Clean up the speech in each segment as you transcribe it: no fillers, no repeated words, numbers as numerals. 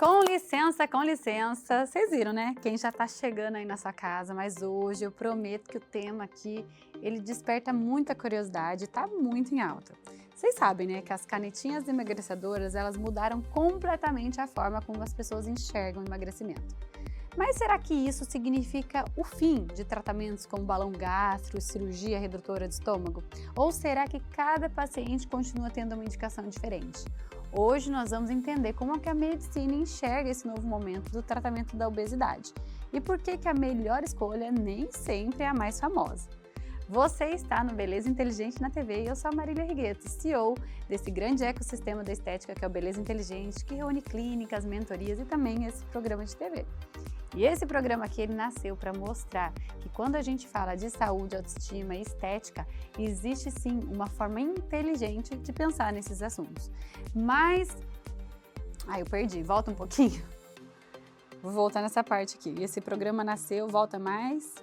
Com licença, com licença. Vocês viram, né? Quem já tá chegando aí na sua casa, mas hoje eu prometo que o tema aqui, ele desperta muita curiosidade e tá muito em alta. Vocês sabem, né, que as canetinhas emagrecedoras, elas mudaram completamente a forma como as pessoas enxergam o emagrecimento. Mas será que isso significa o fim de tratamentos como balão gástrico e cirurgia redutora de estômago? Ou será que cada paciente continua tendo uma indicação diferente? Hoje nós vamos entender como é que a medicina enxerga esse novo momento do tratamento da obesidade e por que a melhor escolha nem sempre é a mais famosa. Você está no Beleza Inteligente na TV e eu sou a Marília Righetto, CEO desse grande ecossistema da estética que é o Beleza Inteligente, que reúne clínicas, mentorias e também esse programa de TV. E esse programa aqui, ele nasceu para mostrar que quando a gente fala de saúde, autoestima e estética, existe sim uma forma inteligente de pensar nesses assuntos. Mas... eu perdi, volta um pouquinho. Vou voltar nessa parte aqui. Esse programa nasceu, volta mais.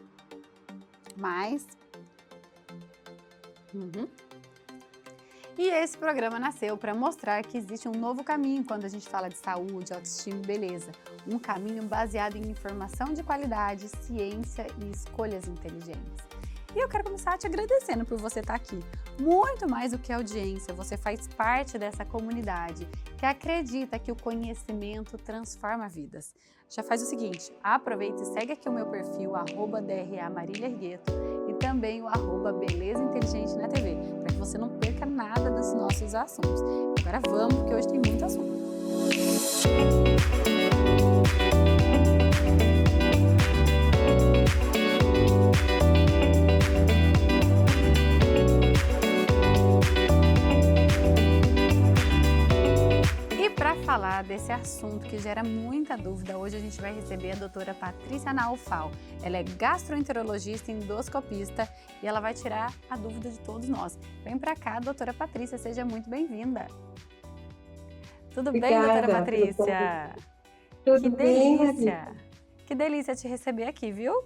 E esse programa nasceu para mostrar que existe um novo caminho quando a gente fala de saúde, autoestima e beleza. Um caminho baseado em informação de qualidade, ciência e escolhas inteligentes. E eu quero começar te agradecendo por você estar aqui. Muito mais do que audiência, você faz parte dessa comunidade que acredita que o conhecimento transforma vidas. Já faz o seguinte, aproveita e segue aqui o meu perfil, @DRA Marília Righetto, e também o @Beleza Inteligente na TV, para que você não perca nada dos nossos assuntos. Agora vamos, porque hoje tem muito assunto. Para falar desse assunto que gera muita dúvida, hoje a gente vai receber a doutora Patrícia Naufal. Ela é gastroenterologista e endoscopista e ela vai tirar a dúvida de todos nós. Vem para cá, doutora Patrícia, seja muito bem-vinda. Tudo bem, doutora Patrícia? Tudo bem, delícia! Que delícia te receber aqui, viu?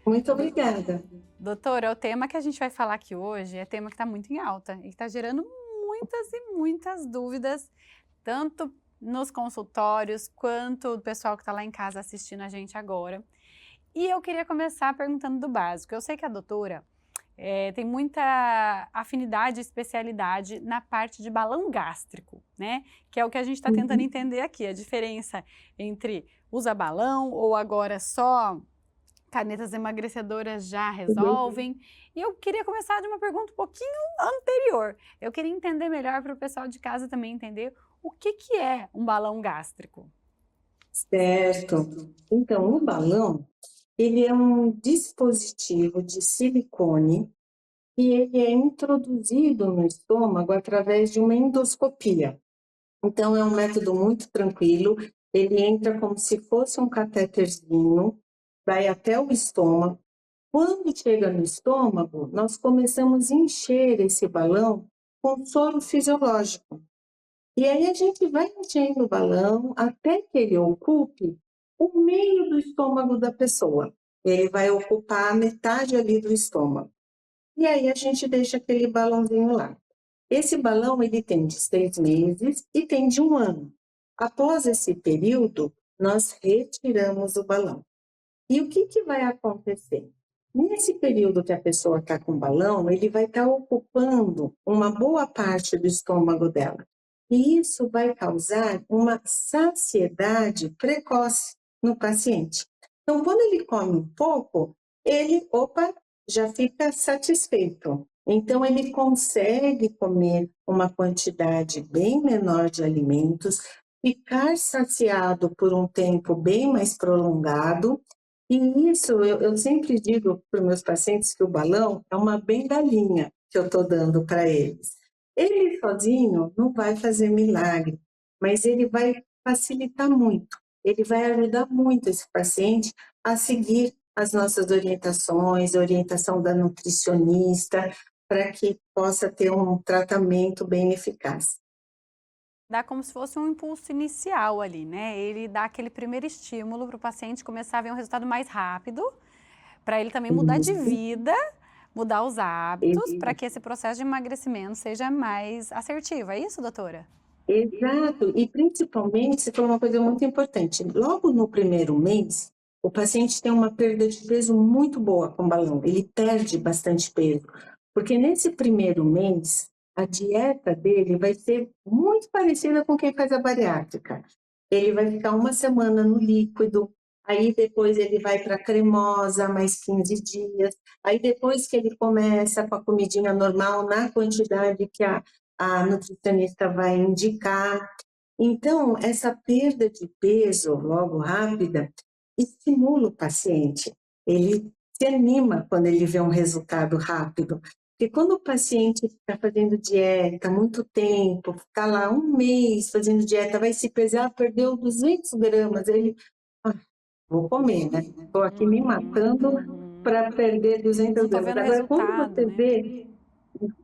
Muito obrigada. Doutora, o tema que a gente vai falar aqui hoje é tema que está muito em alta e que está gerando muitas e muitas dúvidas, tanto nos consultórios, quanto o pessoal que está lá em casa assistindo a gente agora. E eu queria começar perguntando do básico. Eu sei que a doutora tem muita afinidade e especialidade na parte de balão gástrico, né? Que é o que a gente está tentando entender aqui, a diferença entre usar balão ou agora só canetas emagrecedoras já resolvem. E eu queria começar de uma pergunta um pouquinho anterior. Eu queria entender melhor para o pessoal de casa também entender o que é um balão gástrico. Certo. Então, o balão, ele é um dispositivo de silicone e ele é introduzido no estômago através de uma endoscopia. Então, é um método muito tranquilo, ele entra como se fosse um catéterzinho, vai até o estômago. Quando chega no estômago, nós começamos a encher esse balão com soro fisiológico. E aí a gente vai enchendo o balão até que ele ocupe o meio do estômago da pessoa. Ele vai ocupar a metade ali do estômago. E aí a gente deixa aquele balãozinho lá. Esse balão ele tem de 6 meses e tem de 1 ano. Após esse período, nós retiramos o balão. E o que vai acontecer? Nesse período que a pessoa está com o balão, ele vai estar ocupando uma boa parte do estômago dela. E isso vai causar uma saciedade precoce no paciente. Então, quando ele come um pouco, ele, já fica satisfeito. Então, ele consegue comer uma quantidade bem menor de alimentos, ficar saciado por um tempo bem mais prolongado. E isso, eu sempre digo para os meus pacientes que o balão é uma bengalinha que eu estou dando para eles. Ele sozinho não vai fazer milagre, mas ele vai facilitar muito. Ele vai ajudar muito esse paciente a seguir as nossas orientações, a orientação da nutricionista, para que possa ter um tratamento bem eficaz. Dá como se fosse um impulso inicial ali, né? Ele dá aquele primeiro estímulo para o paciente começar a ver um resultado mais rápido, para ele também mudar de vida, mudar os hábitos, para que esse processo de emagrecimento seja mais assertivo. É isso, doutora? Exato, e principalmente, você falou uma coisa muito importante. Logo no primeiro mês, o paciente tem uma perda de peso muito boa com balão, ele perde bastante peso, porque nesse primeiro mês, a dieta dele vai ser muito parecida com quem faz a bariátrica. Ele vai ficar uma semana no líquido, aí depois ele vai para cremosa, mais 15 dias, aí depois que ele começa com a comidinha normal, na quantidade que a nutricionista vai indicar. Então, essa perda de peso logo rápida estimula o paciente. Ele se anima quando ele vê um resultado rápido. Porque quando o paciente está fazendo dieta há muito tempo, está lá um mês fazendo dieta, vai se pesar, perdeu 200 gramas, ele, ah, vou comer, né? Estou aqui me matando Uhum. para perder 200 Não tô gramas. vendo Agora, quando resultado, você né?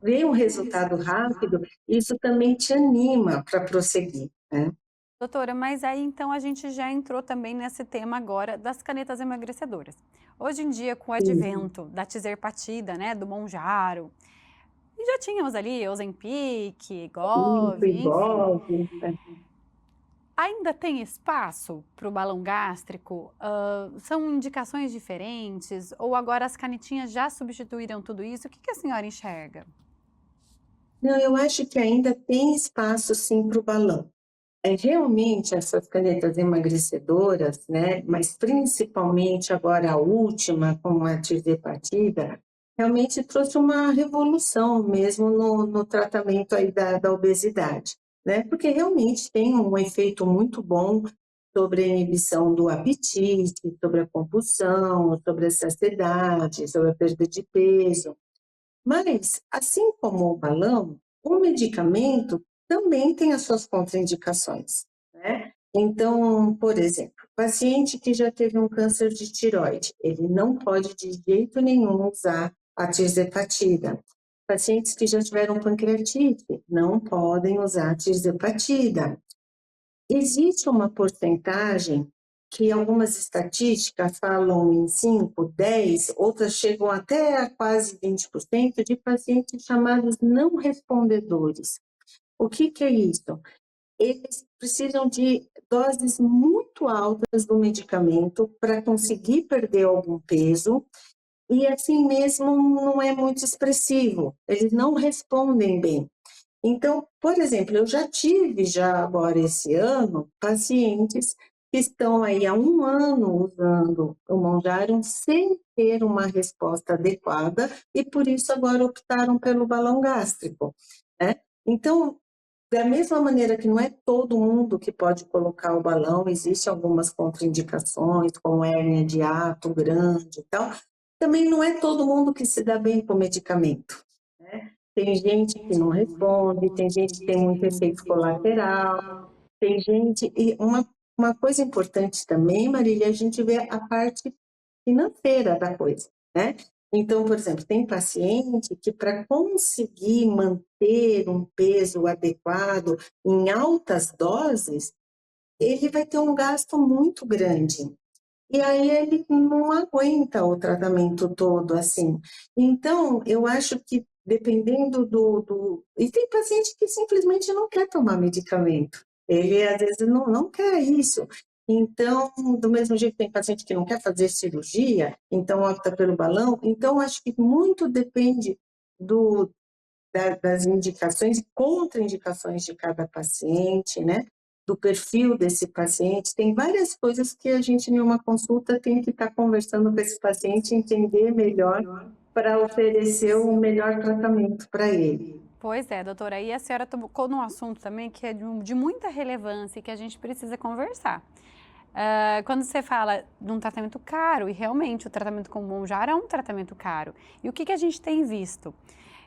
vê um resultado rápido, isso também te anima para prosseguir, né? Doutora, mas aí então a gente já entrou também nesse tema agora das canetas emagrecedoras. Hoje em dia, com o Sim, advento da Tizerpatida, né, do Monjaro, e já tínhamos ali Ozempic, isso, Gov, enfim. idosos, né? Ainda tem espaço para o balão gástrico? São indicações diferentes? Ou agora as canetinhas já substituíram tudo isso? O que a senhora enxerga? Não, eu acho que ainda tem espaço sim para o balão. É realmente essas canetas emagrecedoras, né, mas principalmente agora a última, com a tirzepatida, realmente trouxe uma revolução mesmo no tratamento aí da obesidade, né, porque realmente tem um efeito muito bom sobre a inibição do apetite, sobre a compulsão, sobre a saciedade, sobre a perda de peso. Mas, assim como o balão, o medicamento também tem as suas contraindicações, né? Então, por exemplo, paciente que já teve um câncer de tireoide, ele não pode de jeito nenhum usar a tirzepatida. Pacientes que já tiveram pancreatite não podem usar a tirzepatida. Existe uma porcentagem que algumas estatísticas falam em 5, 10, outras chegam até a quase 20% de pacientes chamados não respondedores. O que é isso? Eles precisam de doses muito altas do medicamento para conseguir perder algum peso e assim mesmo não é muito expressivo, eles não respondem bem. Então, por exemplo, eu já tive já agora esse ano pacientes que estão aí há um ano usando o Monjaro sem ter uma resposta adequada e por isso agora optaram pelo balão gástrico, né? Então, da mesma maneira que não é todo mundo que pode colocar o balão, existem algumas contraindicações, como hérnia de hiato grande e tal, também não é todo mundo que se dá bem com o medicamento, né? Tem gente que não responde, tem gente que tem muito efeito colateral, tem gente... E uma coisa importante também, Marília, a gente vê a parte financeira da coisa, né? Então, por exemplo, tem paciente que para conseguir manter um peso adequado em altas doses, ele vai ter um gasto muito grande. E aí ele não aguenta o tratamento todo assim. Então, eu acho que dependendo E tem paciente que simplesmente não quer tomar medicamento. Ele, às vezes, não quer isso. Então, do mesmo jeito que tem paciente que não quer fazer cirurgia, então opta pelo balão. Então, acho que muito depende do, das indicações e contraindicações de cada paciente, né? Do perfil desse paciente. Tem várias coisas que a gente, em uma consulta, tem que estar conversando com esse paciente, entender melhor para oferecer o melhor tratamento para ele. Pois é, doutora. E a senhora tocou num assunto também que é de muita relevância e que a gente precisa conversar. Quando você fala de um tratamento caro, e realmente o tratamento com o Monjaro é um tratamento caro, e o que a gente tem visto?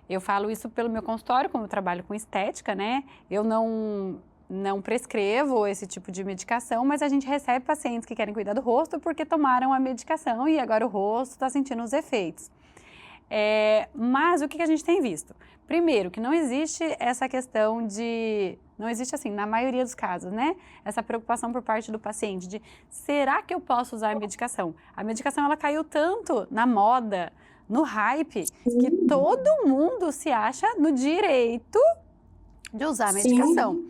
Eu falo isso pelo meu consultório, como eu trabalho com estética, né? Eu não prescrevo esse tipo de medicação, mas a gente recebe pacientes que querem cuidar do rosto porque tomaram a medicação e agora o rosto está sentindo os efeitos. Mas o que a gente tem visto? Primeiro, que não existe essa questão de... Não existe assim, na maioria dos casos, né? Essa preocupação por parte do paciente de será que eu posso usar a medicação? A medicação, ela caiu tanto na moda, no hype, que todo mundo se acha no direito de usar a Sim, medicação.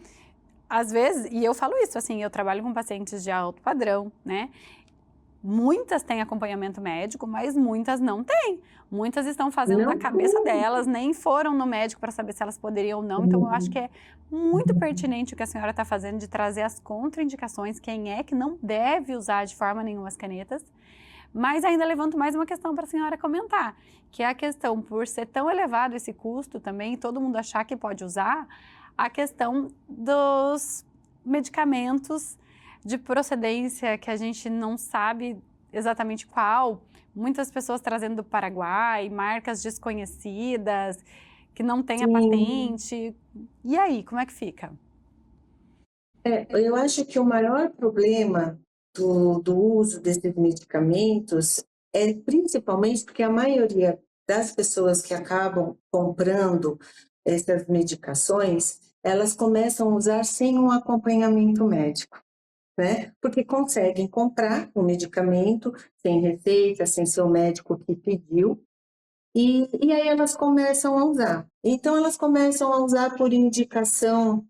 às vezes, e eu falo isso, assim, eu trabalho com pacientes de alto padrão, né? Muitas têm acompanhamento médico, mas muitas não têm. Muitas estão fazendo da Não cabeça tem. delas, nem foram no médico para saber se elas poderiam ou não. Então, eu acho que é muito pertinente o que a senhora está fazendo de trazer as contraindicações, quem é que não deve usar de forma nenhuma as canetas. Mas ainda levanto mais uma questão para a senhora comentar, que é a questão, por ser tão elevado esse custo também, todo mundo achar que pode usar, a questão dos medicamentos de procedência que a gente não sabe exatamente qual, muitas pessoas trazendo do Paraguai, marcas desconhecidas, que não têm a Sim. patente. E aí, como é que fica? Eu acho que o maior problema do uso desses medicamentos é principalmente porque a maioria das pessoas que acabam comprando essas medicações, elas começam a usar sem um acompanhamento médico, né? Porque conseguem comprar o medicamento sem receita, sem seu médico que pediu, e aí elas começam a usar. Então elas começam a usar por indicação,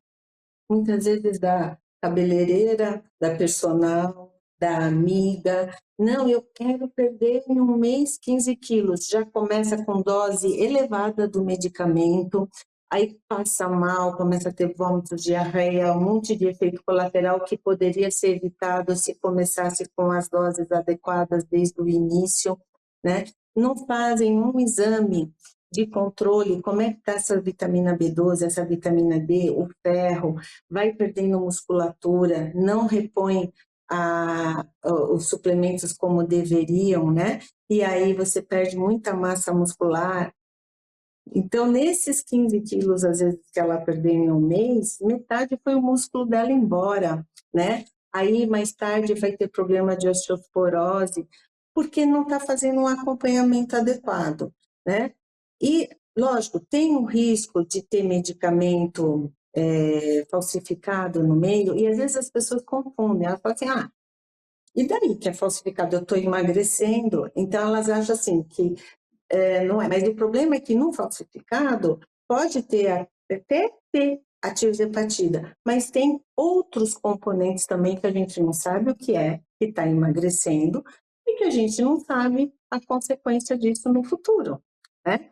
muitas vezes da cabeleireira, da personal, da amiga. Não, eu quero perder em um mês 15 quilos. Já começa com dose elevada do medicamento, aí passa mal, começa a ter vômitos, diarreia, um monte de efeito colateral que poderia ser evitado se começasse com as doses adequadas desde o início, né? Não fazem um exame de controle, como é que está essa vitamina B12, essa vitamina D, o ferro, vai perdendo musculatura, não repõe os suplementos como deveriam, né? E aí você perde muita massa muscular. Então, nesses 15 quilos, às vezes, que ela perdeu em um mês, metade foi o músculo dela embora, né? Aí, mais tarde, vai ter problema de osteoporose, porque não está fazendo um acompanhamento adequado, né? E, lógico, tem um risco de ter medicamento falsificado no meio, e às vezes as pessoas confundem, elas falam assim, e daí que é falsificado? Eu estou emagrecendo, então elas acham assim que não é, mas o problema é que no falsificado pode ter até ter atirohepatida, mas tem outros componentes também que a gente não sabe o que é, que está emagrecendo, e que a gente não sabe a consequência disso no futuro, né?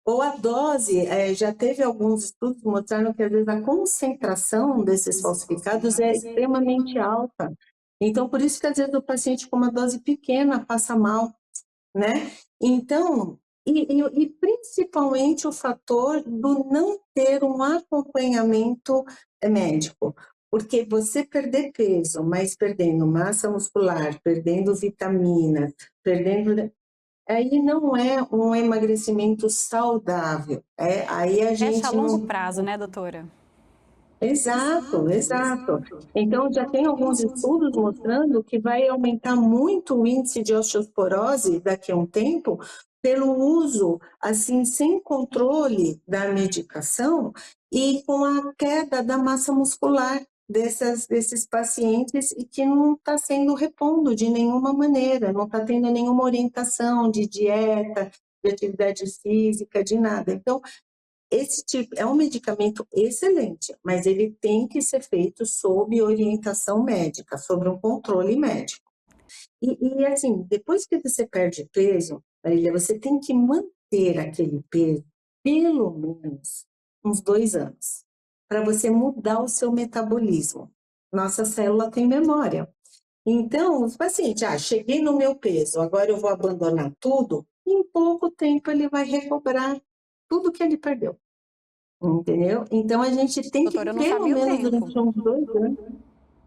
Ou a dose, já teve alguns estudos que mostraram que às vezes a concentração desses falsificados é extremamente alta. Então, por isso que às vezes o paciente com uma dose pequena passa mal, né? Então, e principalmente o fator do não ter um acompanhamento médico, porque você perder peso, mas perdendo massa muscular, perdendo vitaminas, perdendo, aí não é um emagrecimento saudável, aí a Fecha a gente longo não... prazo, né, doutora? Exato, exato. Então, já tem alguns estudos mostrando que vai aumentar muito o índice de osteoporose daqui a um tempo pelo uso, assim, sem controle da medicação e com a queda da massa muscular desses pacientes e que não está sendo repondo de nenhuma maneira, não está tendo nenhuma orientação de dieta, de atividade física, de nada. Então, esse tipo é um medicamento excelente, mas ele tem que ser feito sob orientação médica, sobre um controle médico. E assim, depois que você perde peso, Marília, você tem que manter aquele peso pelo menos uns 2 anos, para você mudar o seu metabolismo. Nossa célula tem memória. Então, os pacientes, cheguei no meu peso, agora eu vou abandonar tudo, em pouco tempo ele vai recobrar tudo que ele perdeu. Entendeu? Então, a gente tem que, Doutora, eu não pelo sabia o menos tempo. durante uns 2 anos,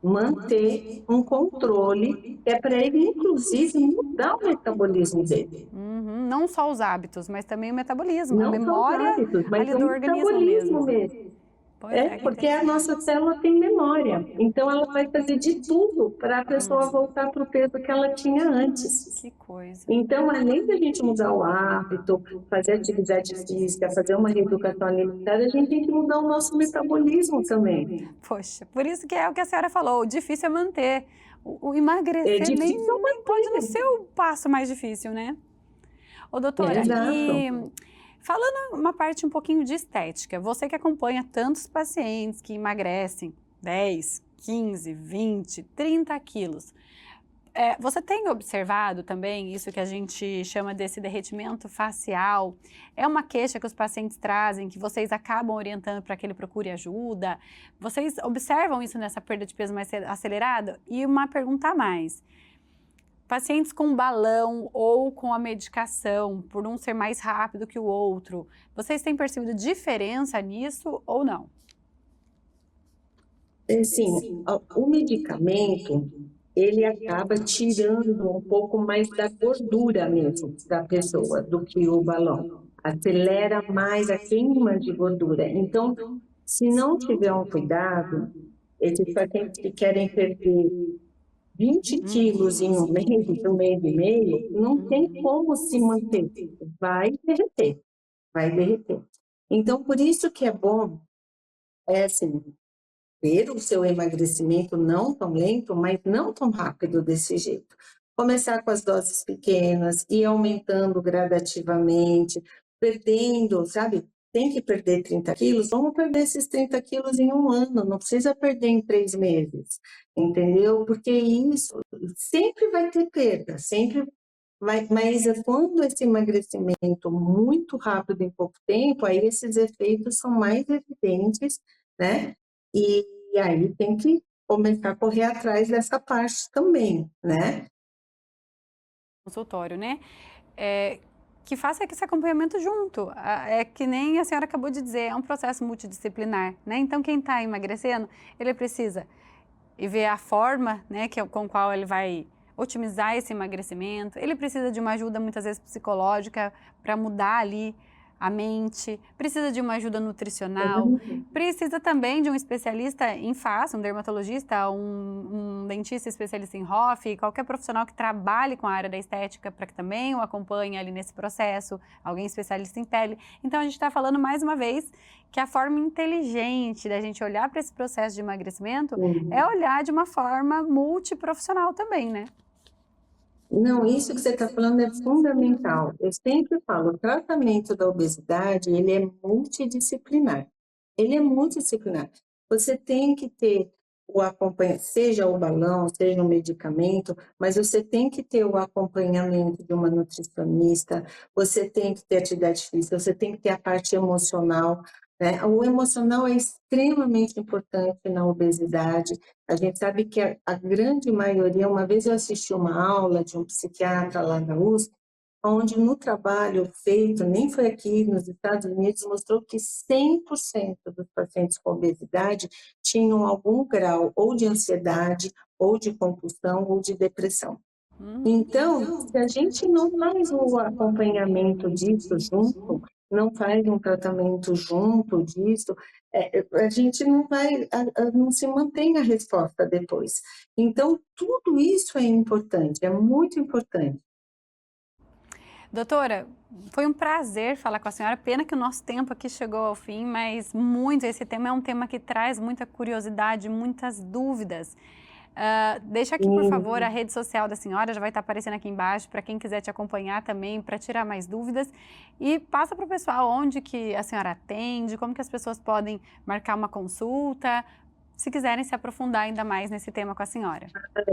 manter um controle, que é para ele, inclusive, mudar o metabolismo dele. Uhum, não só os hábitos, mas também o metabolismo, a Não só os memória hábitos, mas ali o do organismo metabolismo mesmo. mesmo. Pois é, que Porque a interessante. nossa célula tem memória. Então, ela vai fazer de tudo para a pessoa voltar para o peso que ela tinha antes. Que coisa. Então, além da gente mudar o hábito, fazer atividade física, fazer uma reeducação alimentar, a gente tem que mudar o nosso metabolismo também. Poxa, por isso que é o que a senhora falou, o difícil é manter. O É emagrecer difícil nem pode não manter. ser o passo mais difícil, né? Ô, doutora, Exato. e falando uma parte um pouquinho de estética, você que acompanha tantos pacientes que emagrecem, 10, 15, 20, 30 quilos. Você tem observado também isso que a gente chama desse derretimento facial? É uma queixa que os pacientes trazem, que vocês acabam orientando para que ele procure ajuda? Vocês observam isso nessa perda de peso mais acelerada? E uma pergunta a mais. Pacientes com balão ou com a medicação, por um ser mais rápido que o outro, vocês têm percebido diferença nisso ou não? Assim, o medicamento, ele acaba tirando um pouco mais da gordura mesmo da pessoa do que o balão. Acelera mais a queima de gordura. Então, se não tiver um cuidado, esses pacientes que querem perder 20 quilos em um mês e meio, não tem como se manter. Vai derreter, vai derreter. Então, por isso que é bom, assim, ter o seu emagrecimento não tão lento, mas não tão rápido desse jeito. Começar com as doses pequenas, ir aumentando gradativamente, perdendo, sabe? Tem que perder 30 quilos, vamos perder esses 30 quilos em um ano, não precisa perder em 3 meses, entendeu? Porque isso sempre vai ter perda, sempre. Mas quando esse emagrecimento muito rápido em pouco tempo, aí esses efeitos são mais evidentes, né? E aí tem que começar a correr atrás dessa parte também, né? Consultório, né? Que faça esse acompanhamento junto. É que nem a senhora acabou de dizer, é um processo multidisciplinar, né? Então, quem está emagrecendo, ele precisa e ver a forma, né, com qual ele vai otimizar esse emagrecimento. Ele precisa de uma ajuda, muitas vezes, psicológica para mudar ali a mente, precisa de uma ajuda nutricional, precisa também de um especialista em face, um dermatologista, um dentista especialista em HOF, qualquer profissional que trabalhe com a área da estética para que também o acompanhe ali nesse processo, alguém especialista em pele. Então, a gente está falando mais uma vez que a forma inteligente da gente olhar para esse processo de emagrecimento é olhar de uma forma multiprofissional também, né? Não, isso que você está falando é fundamental. Eu sempre falo, o tratamento da obesidade, ele é multidisciplinar. Ele é multidisciplinar. Você tem que ter o acompanhamento, seja o balão, seja o medicamento, mas você tem que ter o acompanhamento de uma nutricionista, você tem que ter atividade física, você tem que ter a parte emocional, né? O emocional é extremamente importante na obesidade. A gente sabe que a grande maioria, uma vez eu assisti uma aula de um psiquiatra lá na USP, onde no trabalho feito, nem foi aqui nos Estados Unidos, mostrou que 100% dos pacientes com obesidade tinham algum grau ou de ansiedade, ou de compulsão, ou de depressão. Então, se a gente não faz o acompanhamento disso junto, não faz um tratamento junto disso, a gente não vai, não se mantém a resposta depois. Então, tudo isso é importante, é muito importante. Doutora, foi um prazer falar com a senhora. Pena que o nosso tempo aqui chegou ao fim, mas esse tema é um tema que traz muita curiosidade, muitas dúvidas. Deixa aqui, por favor, a rede social da senhora, já vai estar aparecendo aqui embaixo, para quem quiser te acompanhar também, para tirar mais dúvidas. E passa para o pessoal onde que a senhora atende, como que as pessoas podem marcar uma consulta, se quiserem se aprofundar ainda mais nesse tema com a senhora.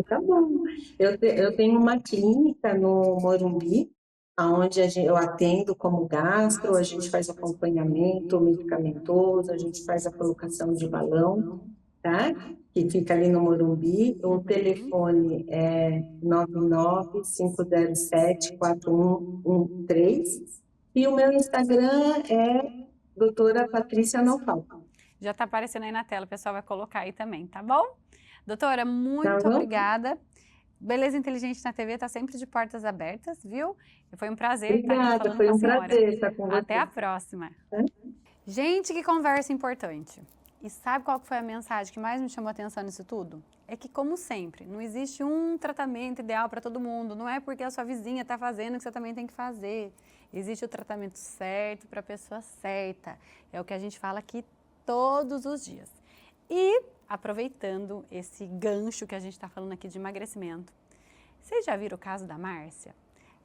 Tá bom. Eu tenho uma clínica no Morumbi, onde eu atendo como gastro, a gente faz acompanhamento medicamentoso, a gente faz a colocação de balão, tá? Que fica ali no Morumbi. O telefone é 995074113 e o meu Instagram é doutora Patrícia Naufal. Já está aparecendo aí na tela, o pessoal vai colocar aí também, tá bom? Doutora, muito Tá bom? obrigada. Beleza Inteligente na TV está sempre de portas abertas, viu? Foi um prazer estar aqui Obrigada, falando foi com a um senhora. prazer estar com você. Até a próxima. Gente, que conversa importante. E sabe qual que foi a mensagem que mais me chamou a atenção nisso tudo? É que, como sempre, não existe um tratamento ideal para todo mundo. Não é porque a sua vizinha está fazendo que você também tem que fazer. Existe o tratamento certo para a pessoa certa. É o que a gente fala aqui todos os dias. E, aproveitando esse gancho que a gente está falando aqui de emagrecimento, vocês já viram o caso da Márcia?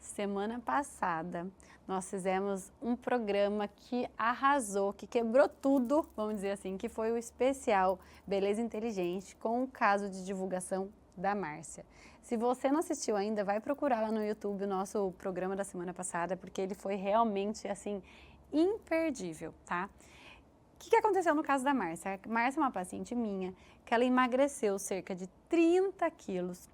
semana passada nós fizemos um programa que arrasou, que quebrou tudo, vamos dizer assim, que foi o especial Beleza Inteligente com o caso de divulgação da Márcia. Se você não assistiu ainda, vai procurar lá no YouTube o nosso programa da semana passada, porque ele foi realmente, assim, imperdível, tá? O que aconteceu no caso da Márcia? A Márcia é uma paciente minha, que ela emagreceu cerca de 30 quilos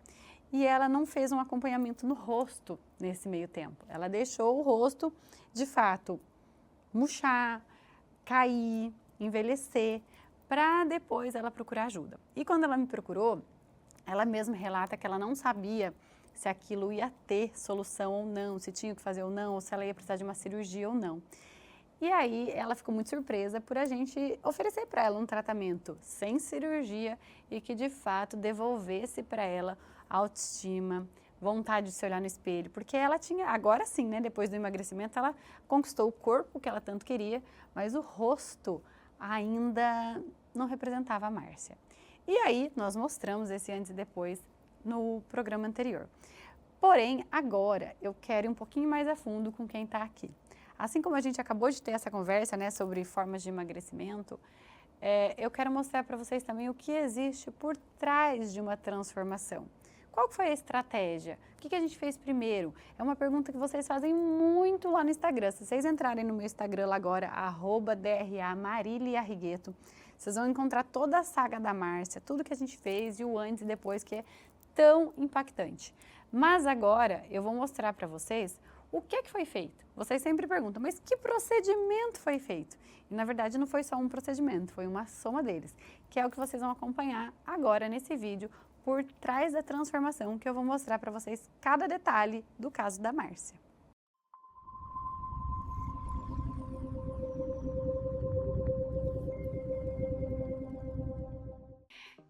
e ela não fez um acompanhamento no rosto nesse meio tempo. Ela deixou o rosto, de fato, murchar, cair, envelhecer, para depois ela procurar ajuda. E quando ela me procurou, ela mesma relata que ela não sabia se aquilo ia ter solução ou não, se tinha que fazer ou não, ou se ela ia precisar de uma cirurgia ou não. E aí ela ficou muito surpresa por a gente oferecer para ela um tratamento sem cirurgia e que de fato devolvesse para ela autoestima, vontade de se olhar no espelho, porque ela tinha, agora sim, né, depois do emagrecimento, ela conquistou o corpo que ela tanto queria, mas o rosto ainda não representava a Márcia. E aí nós mostramos esse antes e depois no programa anterior. Porém, agora eu quero ir um pouquinho mais a fundo com quem está aqui. Assim como a gente acabou de ter essa conversa, né, sobre formas de emagrecimento, eu quero mostrar para vocês também o que existe por trás de uma transformação. Qual foi a estratégia? O que a gente fez primeiro? É uma pergunta que vocês fazem muito lá no Instagram. Se vocês entrarem no meu Instagram lá agora, @DRA_Marilia Argueto, vocês vão encontrar toda a saga da Márcia, tudo que a gente fez e o antes e depois, que é tão impactante. Mas agora eu vou mostrar para vocês o que foi feito. Vocês sempre perguntam, mas que procedimento foi feito? E na verdade não foi só um procedimento, foi uma soma deles, que é o que vocês vão acompanhar agora nesse vídeo, por trás da transformação, que eu vou mostrar para vocês cada detalhe do caso da Márcia.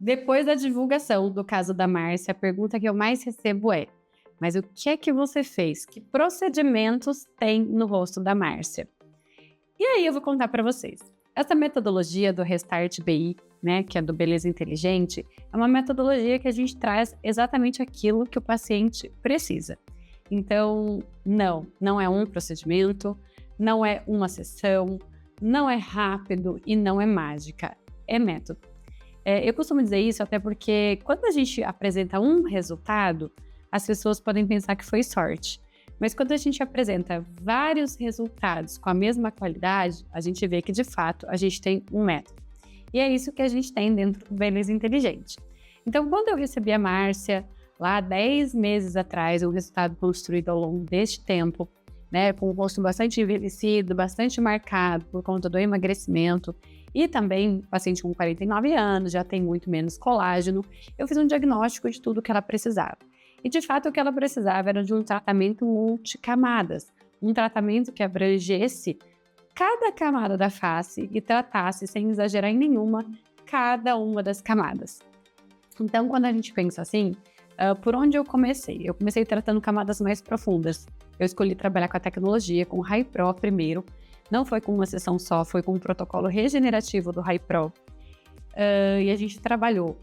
Depois da divulgação do caso da Márcia, a pergunta que eu mais recebo é: mas o que é que você fez? Que procedimentos tem no rosto da Márcia? E aí eu vou contar para vocês. Essa metodologia do Restart BI, né, que é do Beleza Inteligente, é uma metodologia que a gente traz exatamente aquilo que o paciente precisa. Então, não é um procedimento, não é uma sessão, não é rápido e não é mágica, é método. Eu costumo dizer isso até porque quando a gente apresenta um resultado, as pessoas podem pensar que foi sorte. Mas quando a gente apresenta vários resultados com a mesma qualidade, a gente vê que, de fato, a gente tem um método. E é isso que a gente tem dentro do Beleza Inteligente. Então, quando eu recebi a Márcia, lá 10 meses atrás, um resultado construído ao longo deste tempo, né, com o rosto bastante envelhecido, bastante marcado por conta do emagrecimento, e também paciente com 49 anos, já tem muito menos colágeno, eu fiz um diagnóstico de tudo que ela precisava. E, de fato, o que ela precisava era de um tratamento multicamadas, um tratamento que abrangesse cada camada da face e tratasse, sem exagerar em nenhuma, cada uma das camadas. Então, quando a gente pensa assim, por onde eu comecei? Eu comecei tratando camadas mais profundas. Eu escolhi trabalhar com a tecnologia, com o HiPro primeiro. Não foi com uma sessão só, foi com um protocolo regenerativo do HiPro. E a gente trabalhou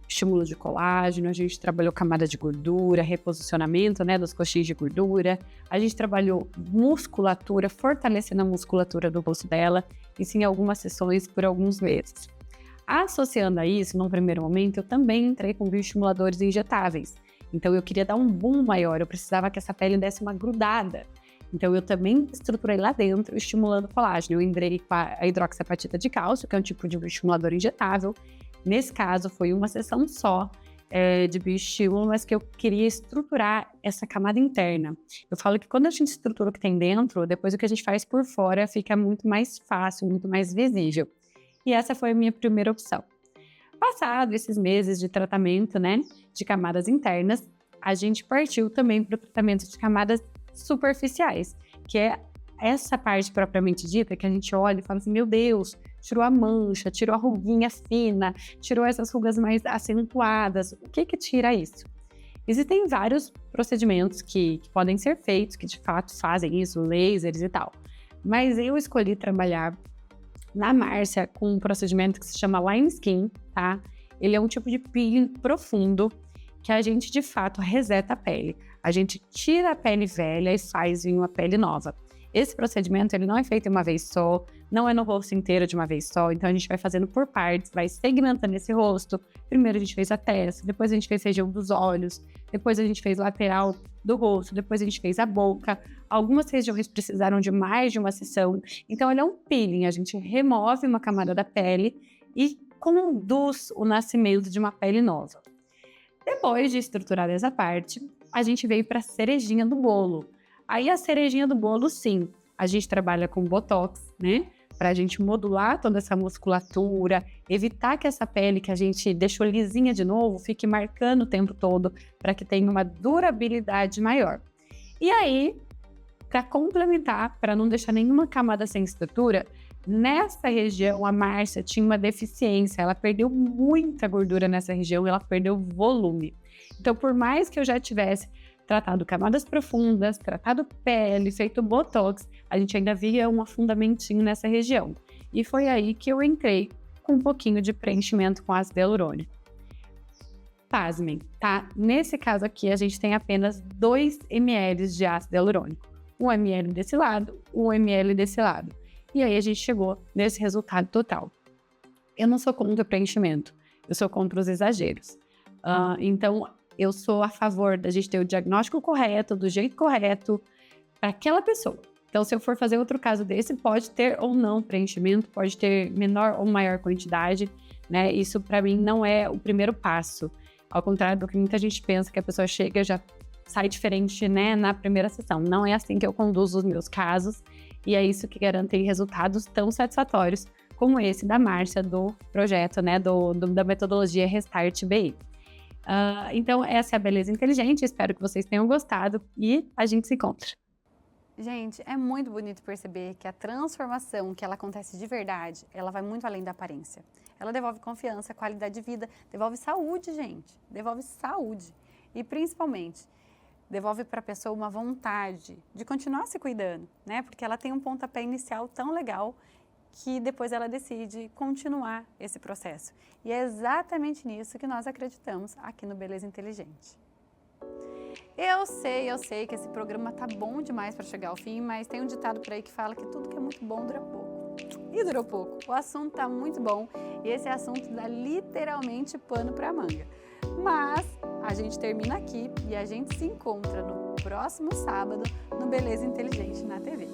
estímulo de colágeno, a gente trabalhou camada de gordura, reposicionamento, né, dos coxins de gordura, a gente trabalhou musculatura, fortalecendo a musculatura do rosto dela, isso em algumas sessões por alguns meses. Associando a isso, num primeiro momento, eu também entrei com bioestimuladores injetáveis. Então eu queria dar um boom maior, eu precisava que essa pele desse uma grudada. Então eu também estruturei lá dentro, estimulando o colágeno. Eu entrei com a hidroxiapatita de cálcio, que é um tipo de bioestimulador injetável. Nesse caso, foi uma sessão só de bioestímulo, mas que eu queria estruturar essa camada interna. Eu falo que quando a gente estrutura o que tem dentro, depois o que a gente faz por fora fica muito mais fácil, muito mais visível. E essa foi a minha primeira opção. Passado esses meses de tratamento, né, de camadas internas, a gente partiu também para o tratamento de camadas superficiais, que é essa parte propriamente dita que a gente olha e fala assim, meu Deus, tirou a mancha, tirou a ruguinha fina, tirou essas rugas mais acentuadas. O que tira isso? Existem vários procedimentos que podem ser feitos, que de fato fazem isso, lasers e tal. Mas eu escolhi trabalhar na Márcia com um procedimento que se chama Line Skin, tá? Ele é um tipo de peeling profundo que a gente, de fato, reseta a pele. A gente tira a pele velha e faz vir uma pele nova. Esse procedimento, ele não é feito uma vez só, não é no rosto inteiro de uma vez só, então a gente vai fazendo por partes, vai segmentando esse rosto. Primeiro a gente fez a testa, depois a gente fez a região dos olhos, depois a gente fez lateral do rosto, depois a gente fez a boca. Algumas regiões precisaram de mais de uma sessão, então ele é um peeling, a gente remove uma camada da pele e conduz o nascimento de uma pele nova. Depois de estruturar essa parte, a gente veio para a cerejinha do bolo. Aí a cerejinha do bolo, sim, a gente trabalha com botox, né? Para a gente modular toda essa musculatura, evitar que essa pele que a gente deixou lisinha de novo fique marcando o tempo todo, para que tenha uma durabilidade maior. E aí, para complementar, para não deixar nenhuma camada sem estrutura, nessa região a Márcia tinha uma deficiência, ela perdeu muita gordura nessa região, ela perdeu volume. Então, por mais que eu já tivesse tratado camadas profundas, tratado pele, feito botox, a gente ainda via um afundamentinho nessa região. E foi aí que eu entrei com um pouquinho de preenchimento com ácido hialurônico. Pasmem, tá? Nesse caso aqui, a gente tem apenas 2 ml de ácido hialurônico. 1 ml desse lado, 1 ml desse lado. E aí a gente chegou nesse resultado total. Eu não sou contra o preenchimento, eu sou contra os exageros. Então, eu sou a favor da gente ter o diagnóstico correto, do jeito correto, para aquela pessoa. Então, se eu for fazer outro caso desse, pode ter ou não preenchimento, pode ter menor ou maior quantidade, né? Isso, para mim, não é o primeiro passo. Ao contrário do que muita gente pensa, que a pessoa chega e já sai diferente, né, na primeira sessão. Não é assim que eu conduzo os meus casos, e é isso que garante resultados tão satisfatórios como esse da Márcia, do projeto, né, da metodologia Restart BI. Então, essa é a Beleza Inteligente, espero que vocês tenham gostado e a gente se encontra. Gente, é muito bonito perceber que a transformação que ela acontece de verdade, ela vai muito além da aparência. Ela devolve confiança, qualidade de vida, devolve saúde, gente, devolve saúde. E principalmente, devolve para a pessoa uma vontade de continuar se cuidando, né? Porque ela tem um pontapé inicial tão legal que depois ela decide continuar esse processo. E é exatamente nisso que nós acreditamos aqui no Beleza Inteligente. Eu sei que esse programa tá bom demais para chegar ao fim, mas tem um ditado por aí que fala que tudo que é muito bom dura pouco. E durou pouco. O assunto tá muito bom e esse assunto dá literalmente pano para manga. Mas a gente termina aqui e a gente se encontra no próximo sábado no Beleza Inteligente na TV.